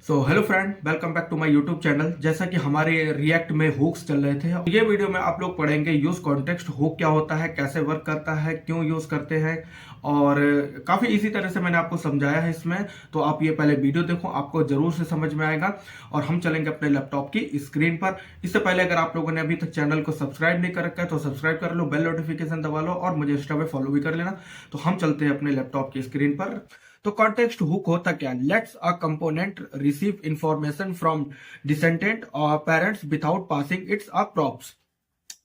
So hello friend, welcome back to my YouTube channel. जैसा कि हमारे रिएक्ट में हुक्स चल रहे थे, ये वीडियो में आप लोग पढ़ेंगे यूज कॉन्टेक्स्ट हुक क्या होता है, कैसे वर्क करता है, क्यों यूज करते हैं, और काफी इसी तरह से मैंने आपको समझाया है इसमें। तो आप ये पहले वीडियो देखो, आपको जरूर से समझ में आएगा। और हम चलेंगे अपने लैपटॉप की स्क्रीन पर। इससे पहले अगर आप लोगों ने अभी तक चैनल को सब्सक्राइब नहीं कर रखा है तो सब्सक्राइब कर लो, बेल नोटिफिकेशन दबा लो और मुझे इंस्टा पे फॉलो भी कर लेना। तो हम चलते हैं अपने लैपटॉप की स्क्रीन पर। तो कॉन्टेक्स्ट हुक होता क्या है? Let's a component receive information from descendant और parents without passing its a props.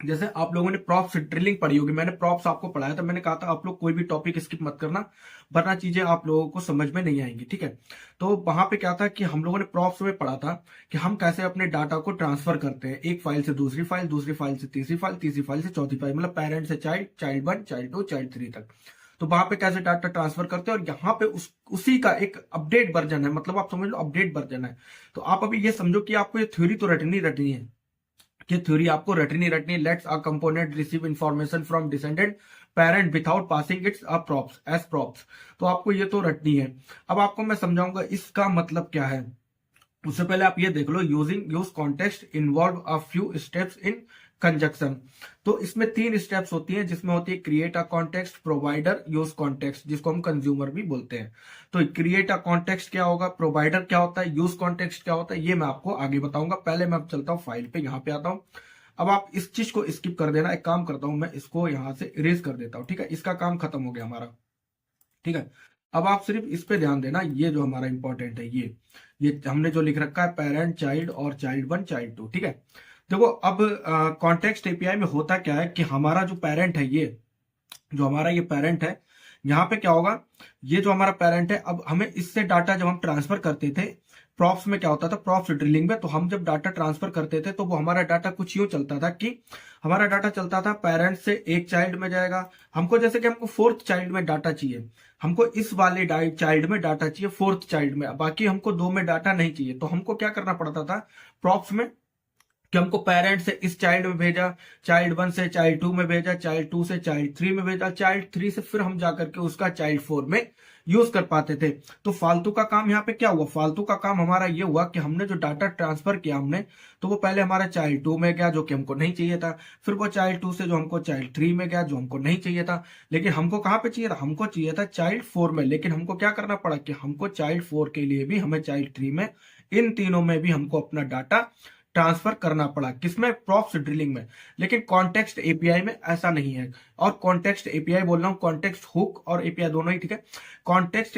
जैसे आप लोगों ने प्रॉप्स ड्रिलिंग पढ़ी होगी, मैंने प्रॉप्स आपको पढ़ाया था। मैंने कहा था आप लोग कोई भी टॉपिक स्किप मत करना, वरना चीजें आप लोगों को समझ में नहीं आएंगी, ठीक है। तो वहां पे क्या था कि हम लोगों ने प्रॉप्स में पढ़ा था कि हम कैसे अपने डाटा को ट्रांसफर करते हैं, एक फाइल से दूसरी फाइल, दूसरी फाइल से तीसरी फाइल, तीसरी फाइल से चौथी फाइल, मतलब पेरेंट से चाइल्ड, चाइल्ड 1, चाइल्ड 2, चाइल्ड 3 तक। तो वहां पे कैसे डाटा ट्रांसफर करते हैं, और यहाँ पे उसी का एक अपडेट वर्जन है, मतलब आप समझ लो अपडेट वर्जन है। तो आप अभी ये समझो कि आपको ये थ्योरी तो रटनी रटनी है, कि थ्योरी आपको रटनी रटनी। Let's a component receive information from descendant parent without passing its a props as props. तो आपको ये तो रटनी है। अब आपको मैं समझाऊंगा इसका मतलब क्या है। उससे पहले आप ये देख लो, using use context involve a few steps in conjunction. तो इसमें 3 स्टेप्स होती हैं, जिसमें होती है create a context, provider, use context, जिसको हम कंज्यूमर भी बोलते हैं। तो क्रिएट अ कॉन्टेक्स्ट क्या होगा, प्रोवाइडर क्या होता है, यूज कॉन्टेक्स्ट क्या होता है, ये मैं आपको आगे बताऊंगा। पहले मैं अब चलता हूँ फाइल पे, यहाँ पे आता हूँ। अब आप इस चीज को स्किप कर देना। एक काम करता हूं, मैं इसको यहां से इरेज कर देता हूं, ठीक है। इसका काम खत्म हो गया हमारा, ठीक है। अब आप सिर्फ इस पे ध्यान देना, ये जो हमारा इंपॉर्टेंट है, ये हमने जो लिख रखा है पेरेंट, चाइल्ड और चाइल्ड 1, चाइल्ड 2, ठीक है। देखो अब कॉन्टेक्स्ट एपीआई में होता क्या है कि हमारा जो पेरेंट है, ये जो हमारा ये पेरेंट है, यहाँ पे क्या होगा, ये जो हमारा पेरेंट है, अब हमें इससे डाटा जब हम ट्रांसफर करते थे प्रॉप्स में, क्या होता था प्रॉप्स ड्रिलिंग में, तो हम जब डाटा ट्रांसफर करते थे तो वो हमारा डाटा कुछ यूं चलता था कि हमारा डाटा चलता था पेरेंट से एक चाइल्ड में जाएगा। हमको जैसे कि हमको फोर्थ चाइल्ड में डाटा चाहिए, हमको इस वाले चाइल्ड में डाटा चाहिए, फोर्थ चाइल्ड में, बाकी हमको 2 में डाटा नहीं चाहिए। तो हमको क्या करना पड़ता था प्रॉप्स में, कि हमको पेरेंट से इस चाइल्ड में भेजा, चाइल्ड 1 से चाइल्ड 2 में भेजा, चाइल्ड 2 से चाइल्ड 3 में भेजा, चाइल्ड 3 से फिर हम जाकर के उसका चाइल्ड 4 में यूज कर पाते थे। तो फालतू का काम यहाँ पे क्या हुआ, फालतू का काम हमारा ये हुआ कि हमने जो डाटा ट्रांसफर किया हमने, तो वो पहले हमारा चाइल्ड 2 में गया जो कि हमको नहीं चाहिए था, फिर वो चाइल्ड 2 से जो हमको चाइल्ड 3 में गया जो हमको नहीं चाहिए था। लेकिन हमको कहाँ पे चाहिए था, हमको चाहिए था चाइल्ड 4 में। लेकिन हमको क्या करना पड़ा कि हमको चाइल्ड 4 के लिए भी हमें चाइल्ड 3 में, इन तीनों में भी हमको अपना डाटा ट्रांसफर करना पड़ा, किसमें, प्रॉप्स ड्रिलिंग में। लेकिन कॉन्टेक्स्ट एपीआई में ऐसा नहीं है। और कॉन्टेक्स्ट एपीआई बोल रहा हूं, कॉन्टेक्स्ट हुक और एपीआई दोनों ही, ठीक है। कॉन्टेक्स्ट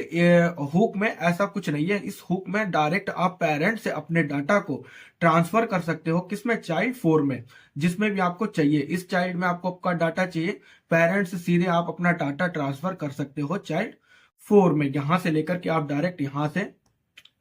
हुक में ऐसा कुछ नहीं है। इस हुक में डायरेक्ट आप पेरेंट से अपने डाटा को ट्रांसफर कर सकते हो, किसमें, चाइल्ड 4 में, जिसमें भी आपको चाहिए। इस चाइल्ड में आपको आपका डाटा चाहिए, पेरेंट से सीधे आप अपना डाटा ट्रांसफर कर सकते हो चाइल्ड 4 में। यहां से लेकर के आप डायरेक्ट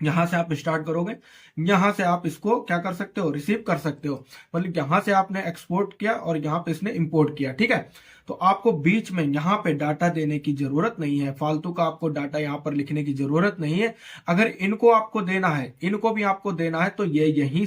यहां से आप स्टार्ट करोगे, यहां से आप इसको क्या कर सकते हो, रिसीव कर सकते हो। मतलब यहां से आपने एक्सपोर्ट किया और यहां पे इसने इंपोर्ट किया, ठीक है। तो आपको बीच में यहां पे डाटा देने की जरूरत नहीं है, फालतू का आपको डाटा यहां पर लिखने की जरूरत नहीं है। अगर इनको आपको देना है, इनको भी आपको देना है, तो ये यहीं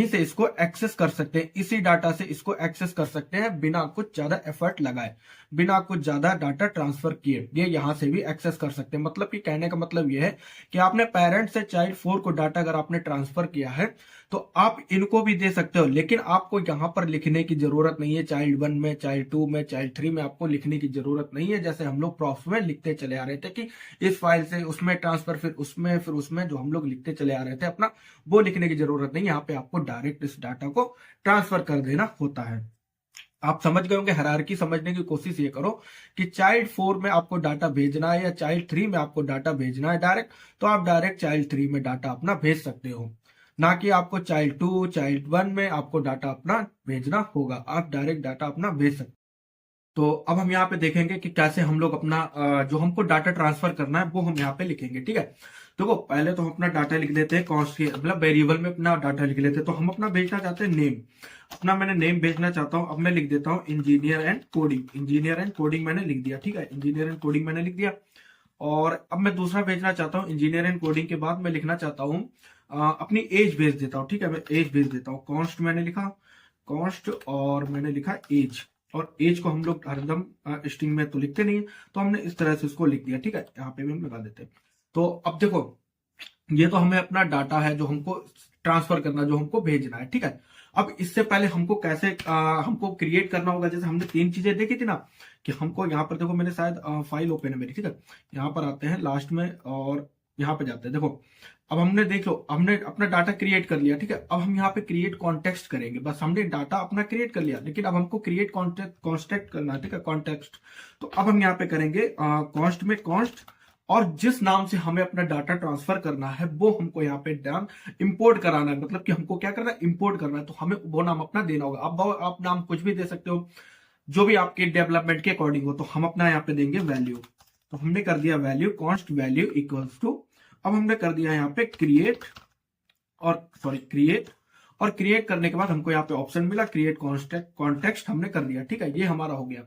से इसको एक्सेस कर सकते हैं, इसी डाटा से इसको एक्सेस कर सकते हैं, बिना कुछ ज्यादा एफर्ट लगाए, बिना कुछ ज्यादा डाटा ट्रांसफर किए ये यहां से भी एक्सेस कर सकते हैं। मतलब कि कहने का मतलब ये है कि आपने पेरेंट से चाइल्ड 4 को डाटा अगर आपने ट्रांसफर किया है तो आप इनको भी दे सकते हो। लेकिन आपको यहां पर लिखने की जरूरत नहीं है, चाइल्ड 1 में, चाइल्ड 2 में, चाइल्ड 3 में आपको लिखने की जरूरत नहीं है। जैसे हम लोग प्रॉप्स में लिखते चले आ रहे थे कि इस फाइल से उसमें ट्रांसफर, फिर उसमें जो हम लोग लिखते चले आ रहे थे अपना, वो लिखने की जरूरत नहीं है। यहाँ पे आपको डायरेक्ट इस डाटा को ट्रांसफर कर देना होता है। आप समझ गए होंगे। हायरार्की समझने की कोशिश ये करो कि चाइल्ड 4 में आपको डाटा भेजना है या चाइल्ड 3 में आपको डाटा भेजना है डायरेक्ट, तो आप डायरेक्ट चाइल्ड 3 में डाटा अपना भेज सकते हो, ना कि आपको चाइल्ड 2, चाइल्ड 1 में आपको डाटा अपना भेजना होगा। आप डायरेक्ट डाटा अपना भेज सकते हो। तो अब हम यहाँ पे देखेंगे कि कैसे हम लोग अपना जो हमको डाटा ट्रांसफर करना है वो हम यहाँ पे लिखेंगे, ठीक है। देखो पहले तो हम अपना डाटा लिख देते हैं, कॉस्ट मतलब वेरिएबल में अपना डाटा लिख लेते हैं। तो हम अपना भेजना चाहते हैं नेम, अपना मैंने नेम भेजना चाहता हूँ। अब मैं लिख देता हूँ engineer and coding, engineer and coding मैंने लिख दिया, ठीक है, इंजीनियर एंड कोडिंग मैंने लिख दिया। और अब मैं दूसरा भेजना चाहता हूँ इंजीनियर एंड कोडिंग के बाद मैं लिखना चाहता हूँ अपनी एज भेज देता हूँ, ठीक है, मैं एज भेज देता हूँ। कॉन्स्ट मैंने लिखा, कॉन्स्ट, और मैंने लिखा एज। और एज को हम लोग हरदम स्ट्रिंग में तो लिखते नहीं है, तो हमने इस तरह से इसको लिख दिया, ठीक है। यहाँ पे भी हम लगा देते हैं। तो अब देखो ये तो हमें अपना डाटा है जो हमको ट्रांसफर करना, जो हमको भेजना है, ठीक है। अब इससे पहले हमको कैसे हमको क्रिएट करना होगा, जैसे हमने 3 चीजें देखी थी ना, कि हमको यहाँ पर देखो, मैंने शायद फाइल ओपन है मेरी, ठीक है। यहाँ पर आते हैं लास्ट में और यहाँ पे जाते हैं, देखो अब हमने देख लो, हमने अपना डाटा क्रिएट कर लिया, ठीक है। अब हम यहाँ पे क्रिएट कॉन्टेक्स्ट करेंगे, बस हमने डाटा अपना क्रिएट कर लिया, लेकिन अब हमको क्रिएट कॉन्टेक्ट करना है, ठीक है, कॉन्टेक्स्ट। तो अब हम यहाँ पे करेंगे कॉन्स्ट में कॉन्स्ट, और जिस नाम से हमें अपना डाटा ट्रांसफर करना है वो हमको यहाँ पे नाम इंपोर्ट कराना है, मतलब कि हमको क्या करना है, इंपोर्ट करना है। तो हमें वो नाम अपना देना होगा। अब आप नाम कुछ भी दे सकते हो, जो भी आपके डेवलपमेंट के अकॉर्डिंग हो। तो हम अपना यहाँ पे देंगे वैल्यू। तो हमने कर दिया value, const value equals to, अब हमने कर दिया यहाँ पे क्रिएट, और क्रिएट करने के बाद हमको यहाँ पे ऑप्शन मिला क्रिएट कॉन्टेक्स्ट, हमने कर दिया, ठीक है। ये हमारा हो गया।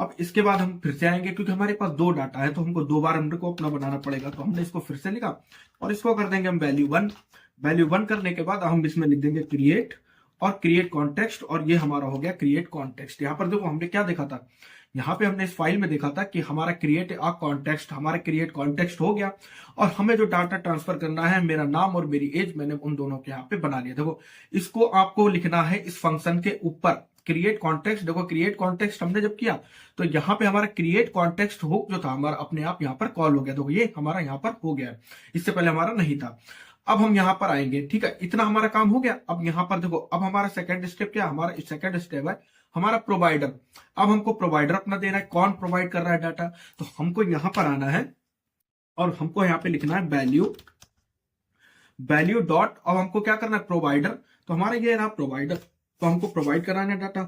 अब इसके बाद हम फिर से आएंगे, क्योंकि हमारे पास 2 डाटा है तो हमको 2 बार हमको अपना बनाना पड़ेगा। तो हमने इसको फिर से लिखा और इसको कर देंगे हम वैल्यू 1 करने के बाद हम इसमें लिख देंगे क्रिएट और क्रिएट कॉन्टेक्स्ट, और ये हमारा हो गया क्रिएट कॉन्टेक्स्ट। यहाँ पर देखो हमने क्या देखा था, यहाँ पे हमने इस फाइल में देखा था कि हमारा क्रिएट कॉन्टेक्स्ट, हमारा क्रिएट कॉन्टेक्स्ट हो गया, और हमें जो डाटा ट्रांसफर करना है, मेरा नाम और मेरी एज, मैंने उन दोनों के यहाँ पे बना लिया। देखो इसको आपको लिखना है इस फंक्शन के ऊपर, क्रिएट कॉन्टेक्स्ट। देखो क्रिएट कॉन्टेक्स्ट हमने जब किया तो यहाँ पे हमारा क्रिएट कॉन्टेक्स्ट हुक जो था हमारा अपने आप यहाँ पर कॉल हो गया। देखो ये हमारा यहाँ पर हो गया, इससे पहले हमारा नहीं था। अब हम यहाँ पर आएंगे, ठीक है, इतना हमारा काम हो गया। अब यहाँ पर देखो, अब हमारा सेकंड स्टेप क्या, हमारा सेकंड स्टेप है हमारा प्रोवाइडर। अब हमको प्रोवाइडर अपना देना है, कौन प्रोवाइड कर रहा है डाटा। तो हमको यहाँ पर आना है और हमको यहाँ पे लिखना है वैल्यू डॉट, अब हमको क्या करना है, प्रोवाइडर। तो हमारा ये रहा प्रोवाइडर, तो हमको प्रोवाइड कराना है डाटा।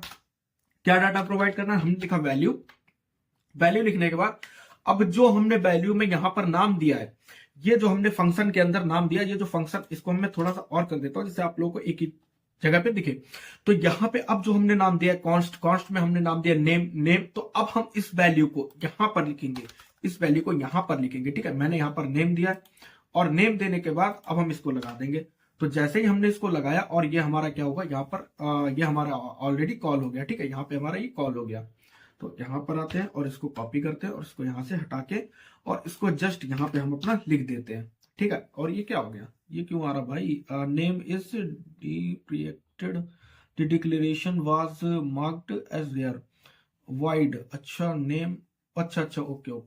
क्या डाटा प्रोवाइड करना है, हमने लिखा वैल्यू लिखने के बाद अब जो हमने वैल्यू में यहां पर नाम दिया है, ये जो हमने फंक्शन के अंदर नाम दिया, ये जो फंक्शन, इसको मैं थोड़ा सा और कर देता हूं जिससे आप लोगों को एक ही जगह पे दिखे। तो यहाँ पे अब जो हमने नाम दिया कॉन्स्ट में हमने नाम दिया नेम। तो अब हम इस वैल्यू को यहां पर लिखेंगे, इस वैल्यू को यहां पर लिखेंगे, ठीक है। मैंने यहां पर नेम दिया और नेम देने के बाद अब हम इसको लगा देंगे। तो जैसे ही हमने इसको लगाया और ये हमारा क्या होगा, यहाँ पर ये हमारा ऑलरेडी कॉल हो गया, ठीक है। यहाँ पे हमारा ये कॉल हो गया। तो यहाँ पर आते हैं और इसको कॉपी करते हैं और इसको यहाँ से हटा के और इसको जस्ट यहाँ पे हम अपना लिख देते हैं, ठीक है। और ये क्या हो गया, ये क्यों आ रहा भाई, name is deprecated, the declaration was marked as there wide. अच्छा नेम, अच्छा ओके, अब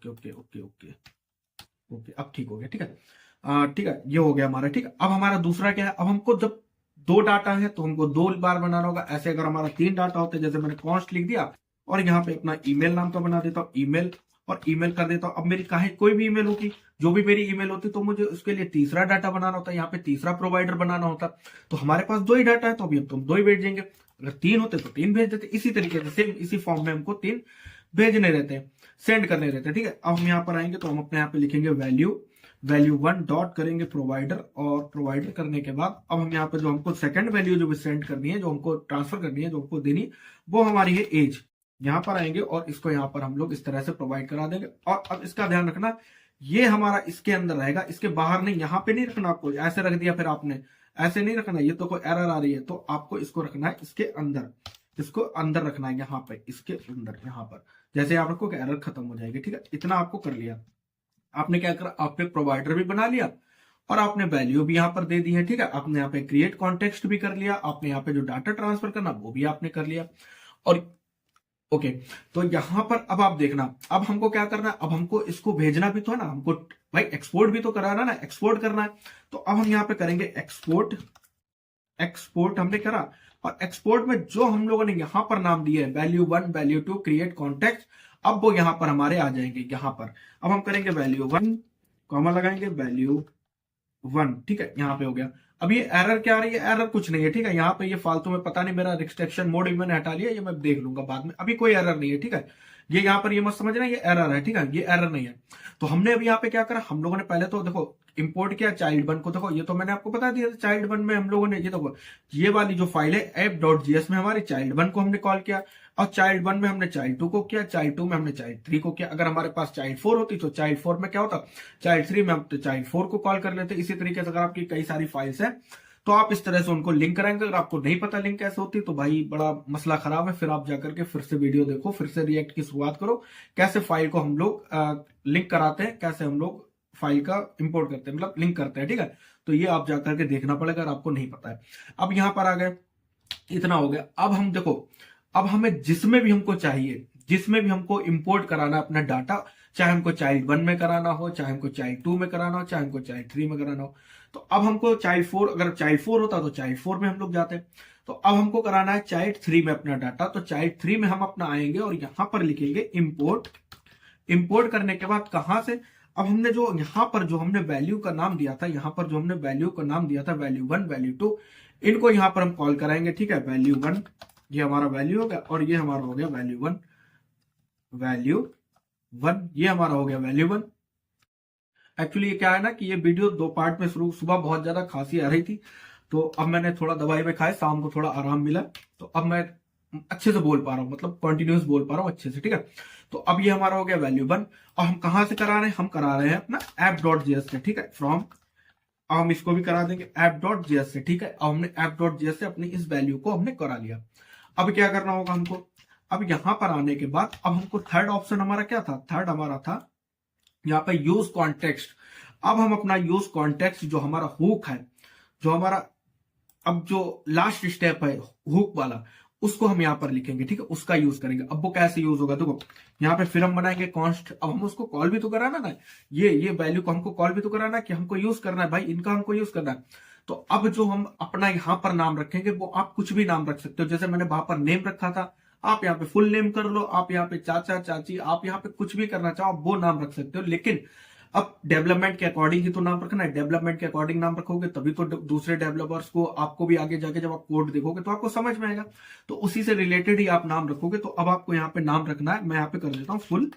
ठीक हो गया, ठीक है। ठीक है, ये हो गया हमारा, ठीक है। अब हमारा दूसरा क्या है, अब हमको जब 2 डाटा है तो हमको 2 बार बनाना होगा। ऐसे अगर हमारा 3 डाटा होते, जैसे मैंने कॉन्स्ट लिख दिया और यहाँ पे अपना ईमेल नाम का बना देता हूँ, ईमेल और ईमेल कर देता हूँ। अब मेरी काहे कोई भी ईमेल होती, जो भी मेरी ईमेल होती, तो मुझे उसके लिए तीसरा डाटा बनाना होता है, यहाँ पे तीसरा प्रोवाइडर बनाना होता। तो हमारे पास 2 ही डाटा है तो अभी हम 2 ही भेज देंगे। अगर 3 होते तो 3 भेज देते। इसी तरीके से सेम इसी फॉर्म में हमको 3 भेजने रहते हैं, सेंड करने रहते हैं, ठीक है। अब हम यहाँ पर आएंगे तो हम अपने यहाँ पे लिखेंगे वैल्यू 1 डॉट करेंगे प्रोवाइडर, और प्रोवाइडर करने के बाद अब हम यहाँ पे जो हमको सेकंड वैल्यू जो भी सेंड करनी है, जो हमको ट्रांसफर करनी है, जो हमको देनी, वो हमारी है एज। यहाँ पर आएंगे और इसको यहाँ पर हम लोग इस तरह से प्रोवाइड करा देंगे। और अब इसका ध्यान रखना, ये हमारा इसके अंदर रहेगा, इसके बाहर नहीं। यहाँ पे नहीं रखना आपको, ऐसे रख दिया फिर आपने, ऐसे नहीं रखना। ये तो कोई एरर आ रही है, तो आपको इसको रखना है इसके अंदर, इसको अंदर रखना है, यहाँ पे इसके अंदर, यहाँ पर जैसे आप रखो एरर खत्म हो जाएगी, ठीक है। इतना आपको कर लिया। आपने क्या करा, आपने प्रोवाइडर भी बना लिया और आपने वैल्यू भी यहाँ पर दे दी है, ठीक है। आपने यहाँ पे क्रिएट कॉन्टेक्स्ट भी कर लिया, आपने यहाँ पे जो डाटा ट्रांसफर करना वो भी आपने कर लिया। और ओके, तो यहाँ पर अब आप देखना, अब हमको क्या करना है, अब हमको इसको भेजना भी तो है ना, हमको भाई एक्सपोर्ट भी तो कराना ना, एक्सपोर्ट करना है। तो अब हम यहाँ पे करेंगे एक्सपोर्ट हमने करा, और एक्सपोर्ट में जो हम लोगों ने यहाँ पर नाम दिया है वैल्यू 1 वैल्यू 2 क्रिएट कॉन्टेक्ट, अब वो यहाँ पर हमारे आ जाएंगे। यहाँ पर अब हम करेंगे वैल्यू 1 कॉमा लगाएंगे वैल्यू 1, ठीक है। यहाँ पे हो गया। अब ये एरर क्या आ रही है, एरर कुछ नहीं है, ठीक है। यहाँ पे ये फालतू में पता नहीं, मेरा रिस्ट्रिक्शन मोड भी मैंने हटा लिया, ये मैं देख लूंगा बाद में। अभी कोई एरर नहीं है, ठीक है। ये यहाँ पर ये मत समझना ये एरर है, ठीक है, ये एरर नहीं है। तो हमने अभी यहाँ पे क्या करा, हम लोगों ने पहले तो देखो इंपोर्ट किया चाइल्ड 1 को। देखो ये तो मैंने आपको बता दिया था, चाइल्ड 1 में हम लोगों ने ये देखो, ये वाली जो फाइल है app.js में हमारे चाइल्ड 1 को हमने कॉल किया, और चाइल्ड 1 में हमने चाइल्ड 2 को किया, चाइल्ड 2 में हमने चाइल्ड 3 को किया। अगर हमारे पास चाइल्ड 4 होती तो चाइल्ड 4 में क्या होता, चाइल्ड 3 में हम तो चाइल्ड 4 को कॉल कर लेते। इसी तरीके से अगर आपकी कई सारी फाइल्स है तो आप इस तरह से उनको लिंक कराएंगे। अगर आपको नहीं पता लिंक कैसे होती तो भाई बड़ा मसला खराब है, फिर आप जाकर के फिर से वीडियो देखो, फिर से रिएक्ट की शुरुआत करो, कैसे फाइल को हम लोग लिंक कराते हैं, कैसे हम लोग फाइल का इंपोर्ट करते हैं, मतलब लिंक करते हैं, ठीक है। तो ये आप जाकर के देखना पड़ेगा अगर आपको नहीं पता है। अब यहां पर आ गए, इतना हो गया। अब हम देखो, अब हमें जिसमें भी हमको चाहिए, जिसमें भी हमको इंपोर्ट कराना अपना डाटा, चाहे हमको चाइल्ड 1 में कराना हो, चाहे हमको चाइल्ड 2 में कराना हो, चाहे हमको चाइल्ड 3 में कराना हो, तो अब हमको चाइल्ड 4, अगर चाइल्ड 4 होता तो चाइल्ड 4 में हम लोग जाते। तो अब हमको कराना है चाइल्ड 3 में अपना डाटा, तो चाइल्ड 3 में हम अपना आएंगे और यहां पर लिखेंगे इंपोर्ट। इंपोर्ट करने के बाद कहां से, अब हमने जो यहां पर जो हमने वैल्यू का नाम दिया था, यहां पर जो हमने वैल्यू का नाम दिया था वैल्यू 1, वैल्यू 2, इनको यहां पर हम कॉल कराएंगे, ठीक है। वैल्यू 1 ये हमारा वैल्यू हो गया, और ये हमारा हो गया वैल्यू 1, वैल्यू 1 ये हमारा हो गया वैल्यू 1। एक्चुअली ये क्या है ना कि ये वीडियो 2 पार्ट में शुरू, सुबह बहुत ज्यादा खांसी आ रही थी, तो अब मैंने थोड़ा दवाई में खाए, शाम को थोड़ा आराम मिला, तो अब मैं अच्छे से बोल पा रहा हूँ, मतलब कंटिन्यूस बोल पा रहा हूँ अच्छे से, ठीक है। तो अब ये हमारा हो गया वैल्यू 1, और हम कहां से करा रहे हैं, हम करा रहे हैं अपना app.js से, ठीक है। फ्रॉम, अब हम इसको भी करा देंगे app.js से, ठीक है। अब हमने app.js से अपनी इस वैल्यू को हमने करा लिया। अब क्या करना होगा हमको, अब यहां पर आने के बाद अब हमको थर्ड ऑप्शन हमारा क्या था, थर्ड हमारा था यहाँ पे यूज कॉन्टेक्स्ट। अब हम अपना यूज कॉन्टेक्स्ट जो हमारा हुक है, जो हमारा अब जो लास्ट स्टेप है हुक वाला, उसको हम यहाँ पर लिखेंगे, ठीक है, उसका यूज करेंगे। अब वो कैसे यूज होगा, देखो यहाँ पे फिर हम बनाएंगे कॉन्स्ट। अब हम उसको कॉल भी तो कराना ना, ये वैल्यू को हमको कॉल भी तो कराना कि हमको यूज करना है भाई, इनका हमको यूज करना है। तो अब जो हम अपना यहाँ पर नाम रखेंगे, वो आप कुछ भी नाम रख सकते हो, जैसे मैंने वहां पर नेम रखा था, आप यहाँ पे फुल नेम कर लो, आप यहाँ पे चाचा चाची, आप यहाँ पे कुछ भी करना चाहो वो नाम रख सकते हो। लेकिन अब डेवलपमेंट के अकॉर्डिंग ही तो नाम रखना है, डेवलपमेंट के अकॉर्डिंग नाम रखोगे तभी तो दूसरे डेवलपर्स को, आपको भी आगे जाके जब आप कोड देखोगे तो आपको समझ में आएगा, तो उसी से रिलेटेड ही आप नाम रखोगे। तो अब आपको यहाँ पे नाम रखना है, मैं यहाँ पे कर देता हूँ फुल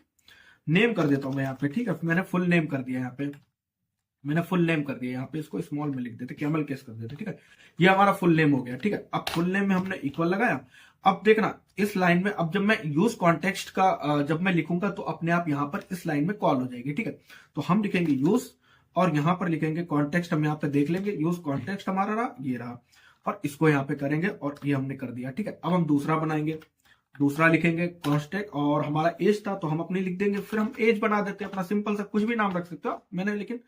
नेम कर देता हूँ मैं यहाँ पे, ठीक है। मैंने फुल नेम कर दिया, यहाँ पे मैंने फुल नेम कर दिया, यहाँ पे इसको स्मॉल में लिख देते, कैमल केस कर देते, ठीक है। ये हमारा फुल नेम हो गया, ठीक है। अब फुल नेम में हमने इक्वल लगाया। अब देखना इस लाइन में, अब जब मैं यूज कॉन्टेक्स्ट का जब मैं लिखूंगा तो अपने आप यहाँ पर इस लाइन में कॉल हो जाएगी, ठीक है। तो हम लिखेंगे यूज, और यहाँ पर लिखेंगे कॉन्टेक्स्ट, हम यहाँ पे देख लेंगे यूज कॉन्टेक्स्ट हमारा रहा, ये रहा, और इसको यहाँ पे करेंगे, और ये हमने कर दिया, ठीक है। अब हम दूसरा बनाएंगे, दूसरा लिखेंगे कॉन्टेक्ट, और हमारा एज था तो हम अपनी लिख देंगे, फिर हम एज बना देते हैं अपना सिंपल सा, कुछ भी नाम रख सकते हो मैंने, लेकिन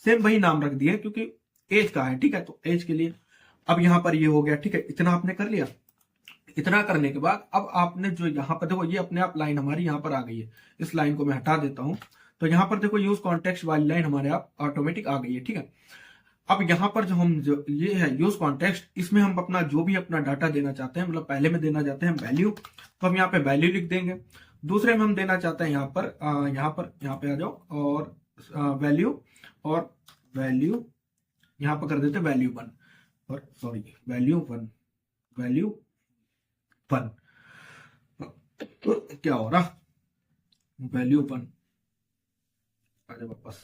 सेम वही नाम रख दिया क्योंकि एज का है, ठीक है। तो एज के लिए अब यहाँ पर ये हो गया, ठीक है। इतना आपने कर लिया। इतना करने के बाद अब आपने जो यहाँ पर देखो, ये अपने आप लाइन हमारी यहाँ पर आ गई है, इस लाइन को मैं हटा देता हूं, तो यहाँ पर देखो यूज कॉन्टेक्स्ट वाली लाइन हमारे आप ऑटोमेटिक आ गई है, ठीक है। अब यहाँ पर जो हम जो ये है यूज कॉन्टेक्स्ट, इसमें हम अपना जो भी अपना डाटा देना चाहते हैं, मतलब पहले में देना चाहते हैं वैल्यू, तो हम यहाँ पे वैल्यू लिख देंगे। दूसरे में हम देना चाहते हैं यहाँ पे आ जाओ, और वैल्यू, और वैल्यू यहाँ पर कर देते हैं वैल्यू 1, और सॉरी वैल्यू 1, वैल्यू 1 क्या हो रहा, वैल्यू 1 आ जाओ वापस,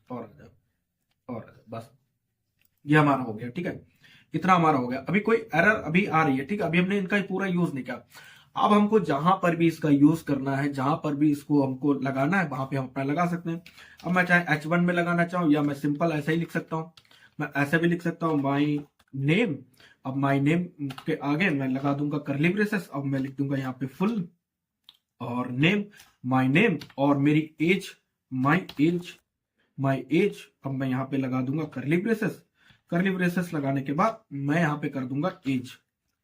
और आ जाओ, और आ जाओ, बस ये हमारा हो गया, ठीक है। इतना हमारा हो गया। अभी कोई एरर अभी आ रही है, ठीक है, अभी हमने इनका पूरा यूज नहीं किया। अब हमको जहां पर भी इसका यूज करना है, जहां पर भी इसको हमको लगाना है, वहां पे हम अपना लगा सकते हैं। अब मैं चाहे H1 में लगाना चाहूँ, या मैं सिंपल ऐसे ही लिख सकता हूँ, मैं ऐसे भी लिख सकता हूँ माई नेम। अब माई नेम के आगे मैं लगा दूंगा करली ब्रेसेस, अब मैं लिख दूंगा यहाँ पे फुल और नेम, माई नेम, और मेरी एज, माई एज, अब मैं यहाँ पे लगा दूंगा करली ब्रेसेस। करली ब्रेसेस लगाने के बाद मैं यहाँ पे कर दूंगा एज।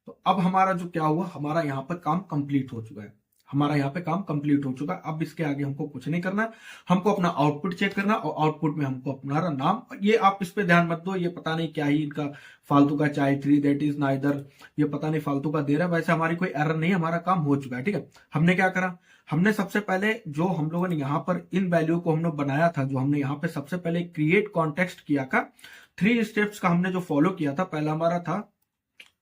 तो अब हमारा जो क्या हुआ, हमारा यहाँ पर काम कंप्लीट हो चुका है, हमारा यहाँ पे काम कंप्लीट हो चुका है। अब इसके आगे हमको कुछ नहीं करना है, हमको अपना आउटपुट चेक करना, और आउटपुट में हमको अपना नाम, ये आप इस पे ध्यान मत दो, ये पता नहीं क्या ही इनका फालतू का चाइल्ड 3 दैट इज नाइदर, ये पता नहीं फालतू का दे रहा है। वैसे हमारी कोई एरर नहीं, हमारा काम हो चुका है, ठीक है। हमने क्या करा, हमने सबसे पहले जो हम लोगों ने यहाँ पर इन वैल्यू को हमने बनाया था, जो हमने यहाँ पे सबसे पहले क्रिएट कॉन्टेक्स्ट किया था, 3 स्टेप्स का हमने जो फॉलो किया था, पहला हमारा था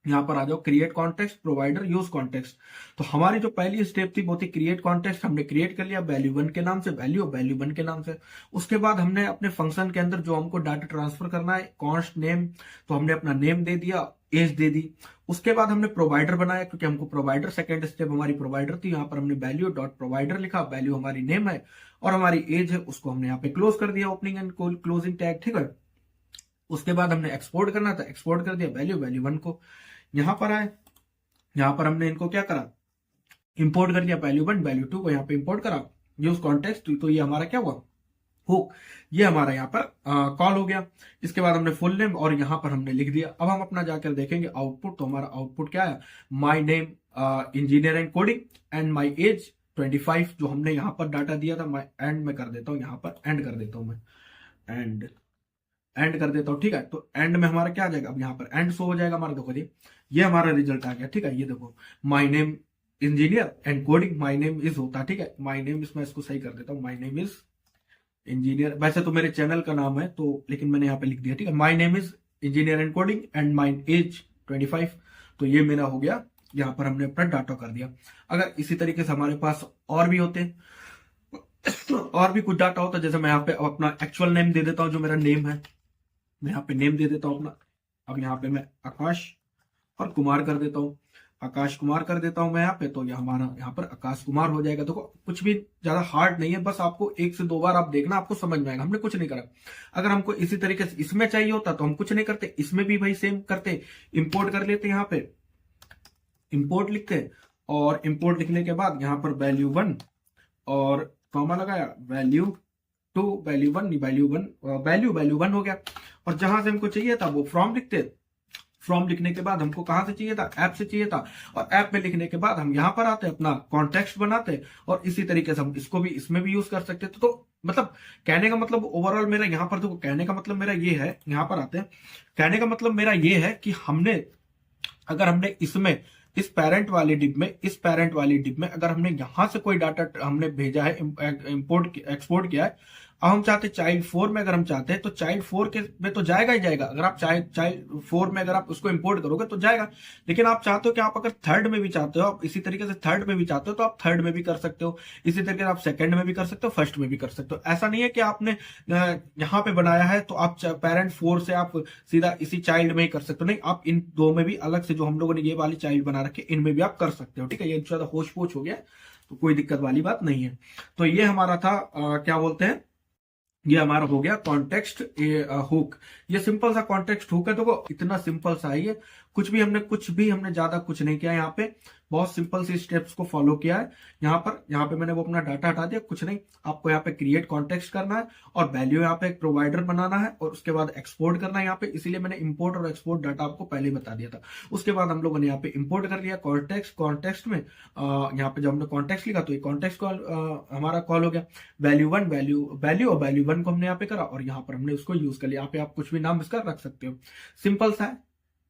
यहाँ पर आ जाओ create context, provider, use context. तो हमारी जो पहली स्टेप थी वो थी क्रिएट कॉन्टेक्स्ट, हमने क्रिएट कर लिया वैल्यू 1 के नाम से, वैल्यू 1 के नाम से। उसके बाद हमने अपने फंक्शन के अंदर जो हमको डाटा ट्रांसफर करना है, कॉन्स्ट नेम, तो हमने अपना नेम दे दिया, एज दे दी। उसके बाद हमने प्रोवाइडर बनाया, क्योंकि हमको प्रोवाइडर, सेकंड स्टेप हमारी प्रोवाइडर थी, यहाँ पर हमने वैल्यू डॉट प्रोवाइडर लिखा, वैल्यू हमारी नेम है और हमारी एज है, उसको हमने यहाँ पे क्लोज कर दिया, ओपनिंग एंड क्लोजिंग टैग, ठीक है। उसके बाद हमने एक्सपोर्ट करना था, एक्सपोर्ट कर दिया वैल्यू 1 को, यहां पर आए, यहां पर हमने इनको क्या करा, इंपोर्ट कर दिया वैल्यू 1, वैल्यू 2 को यहाँ पे इंपोर्ट करा, यूज कॉन्टेक्स्ट, तो ये हमारा क्या हुआ, हुक, ये हमारा यहाँ पर कॉल हो गया। इसके बाद हमने फुल नेम और यहाँ पर हमने लिख दिया। अब हम अपना जाकर देखेंगे आउटपुट, तो हमारा आउटपुट क्या है, my name engineer and coding and my age 25, जो हमने यहाँ पर डाटा दिया था। मैं एंड में कर देता हूँ, यहाँ पर एंड कर देता हूँ मैं, एंड कर देता हूँ, ठीक है। तो एंड में हमारा क्या आ जाएगा, अब यहाँ पर एंड शो हो जाएगा हमारा। देखो ये हमारा रिजल्ट आ गया, ठीक है। ये देखो my name engineer and coding, my name is होता है, ठीक है। माई नेम इज, मैं इसको सही कर देता हूँ, माई नेम इज इंजीनियर, वैसे तो मेरे चैनल का नाम है तो, लेकिन मैंने यहाँ पे लिख दिया, ठीक है। My name is engineer and coding and my age 25। तो ये मेरा हो गया, यहाँ पर हमने अपना डाटा कर दिया। अगर इसी तरीके से हमारे पास और भी होते और भी कुछ डाटा होता, जैसे मैं यहाँ पे अपना एक्चुअल नेम दे देता हूँ, जो मेरा नेम है, मैं यहाँ पे नेम दे देता हूँ अपना। अब यहाँ पे मैं आकाश और कुमार कर देता हूँ, आकाश कुमार कर देता हूं मैं यहाँ पे। तो ये हमारा यहाँ पर आकाश कुमार हो जाएगा। देखो कुछ भी ज्यादा हार्ड नहीं है, बस आपको 1 से 2 बार आप देखना, आपको समझ में आएगा। हमने कुछ नहीं करा। अगर हमको इसी तरीके से इसमें चाहिए होता तो हम कुछ नहीं करते, इसमें भी भाई सेम करते, इंपोर्ट कर लेते, यहाँ पे इंपोर्ट लिखते, और इंपोर्ट लिखने के बाद यहाँ पर वैल्यू 1 और कॉमा लगाया, वैल्यू 2, वैल्यू 1, वैल्यू 1 हो गया। और जहां से हमको चाहिए था वो फ्रॉम लिखते, फ्रॉम लिखने के बाद हमको कहां से चाहिए था, ऐप से चाहिए था, और ऐप में लिखने के बाद हम यहां पर आते, अपना कॉन्टेक्स्ट बनाते, और इसी तरीके से हम इसको भी इसमें भी यूज कर सकते थे। तो मतलब कहने का मतलब ओवरऑल मेरा यहाँ पर, देखो कहने का मतलब मेरा ये है, यहाँ पर आते हैं, कहने का मतलब मेरा ये है कि अगर हमने इसमें इस पैरेंट वाली डिप में अगर हमने यहां से कोई डाटा हमने भेजा है, इंपोर्ट एक्सपोर्ट किया है, अब हम चाहते चाइल्ड 4 में, अगर हम चाहते हैं तो चाइल्ड 4 के में तो जाएगा ही जाएगा। अगर आप चाइल्ड 4 में अगर आप उसको इंपोर्ट करोगे तो जाएगा। लेकिन आप चाहते हो कि आप अगर थर्ड में भी चाहते हो, आप इसी तरीके से थर्ड में भी चाहते हो, तो आप थर्ड में भी कर सकते हो। इसी तरीके से आप सेकंड में भी कर सकते हो, फर्स्ट में भी कर सकते हो। ऐसा नहीं है कि आपने यहाँ पे बनाया है तो आप पैरेंट 4 से आप सीधा इसी चाइल्ड में ही कर सकते हो, नहीं, आप इन दो में भी अलग से, जो हम लोगों ने ये वाली चाइल्ड बना रखी है, इनमें भी आप कर सकते हो, ठीक है। ये ज्यादा होश पोच हो गया तो कोई दिक्कत वाली बात नहीं है। तो ये हमारा था क्या बोलते हैं, ये हमारा हो गया कॉन्टेक्स्ट हुक। ये सिंपल सा कॉन्टेक्स्ट हुक है। देखो इतना सिंपल सा है ये, कुछ भी हमने ज्यादा कुछ नहीं किया। यहाँ पे बहुत सिंपल सी स्टेप्स को फॉलो किया है। यहाँ पे मैंने वो अपना डाटा हटा दिया, कुछ नहीं। आपको यहाँ पे क्रिएट कॉन्टेक्स्ट करना है और वैल्यू यहाँ पे एक प्रोवाइडर बनाना है, और उसके बाद एक्सपोर्ट करना है यहाँ पे। इसीलिए मैंने इंपोर्ट और एक्सपोर्ट डाटा आपको पहले ही बता दिया था। उसके बाद हम लोगों ने यहाँ पे इंपोर्ट कर लिया कॉन्टेक्स्ट में। यहाँ पे जब हमने कॉन्टेक्स्ट लिखा तो ये कॉन्टेक्स्ट कॉल हमारा कॉल हो गया। वैल्यू 1 वैल्यू 1 को हमने यहाँ पे करा, और यहाँ पर हमने उसको यूज कर लिया। यहाँ पे आप कुछ भी नाम इसका रख सकते हो। सिंपल सा है,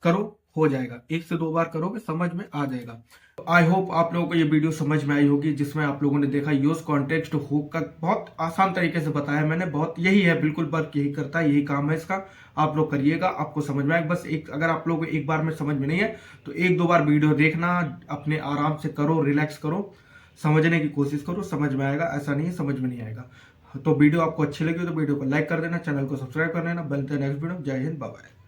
करो, हो जाएगा। 1 से 2 बार करोगे समझ में आ जाएगा। आई होप आप लोगों को ये वीडियो समझ में आई होगी, जिसमें आप लोगों ने देखा यूज कॉन्टेक्स्ट हुक का बहुत आसान तरीके से बताया मैंने। बहुत यही है, बिल्कुल वर्क यही करता है, यही काम है इसका। आप लोग करिएगा, आपको समझ में आएगा। बस अगर आप लोगों को एक बार में समझ में नहीं है तो 1-2 बार वीडियो देखना, अपने आराम से करो, रिलैक्स करो, समझने की कोशिश करो, समझ में आएगा। ऐसा नहीं है समझ में नहीं आएगा। तो वीडियो आपको अच्छी लगी तो वीडियो को लाइक कर देना, चैनल को सब्सक्राइब कर लेना। मिलते हैं नेक्स्ट वीडियो। जय हिंद, बाय बाय।